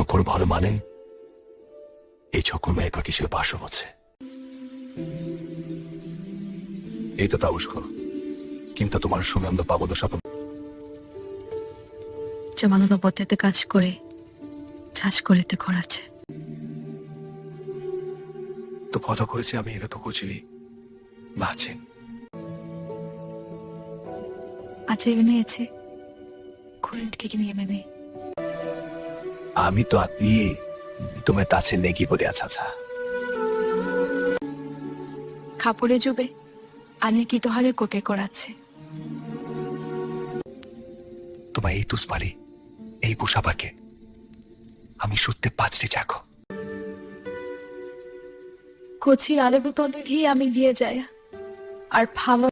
করে ভালো মানেন এই চক্র মেয়েকা কিসের বাসব আছে এই তো প্রাবস্ক কিন্তু তোমার সুনন্দ পাবদ সপ জামানত পথেতে কাজ করে কাজ করিতে করাচ্ছে তো কথা করেছি আমি এটা তো কুচিলি বাঁচেন আচ্ছা এখানে আছে খুঁড়িকে কি নিয়ে মেনে আমি তো আপনি তোমায় তাছে নেকি বলে আছা খাপড়ে জুবে আনে কি তোহারে কোকে করাচ্ছে তোমায় এই তুসপারি এই পোষাবাকে আমি সত্যি পাঁচটি চাকো কোচি আলেগু তলে আমি দিয়ে যায় আর ভালো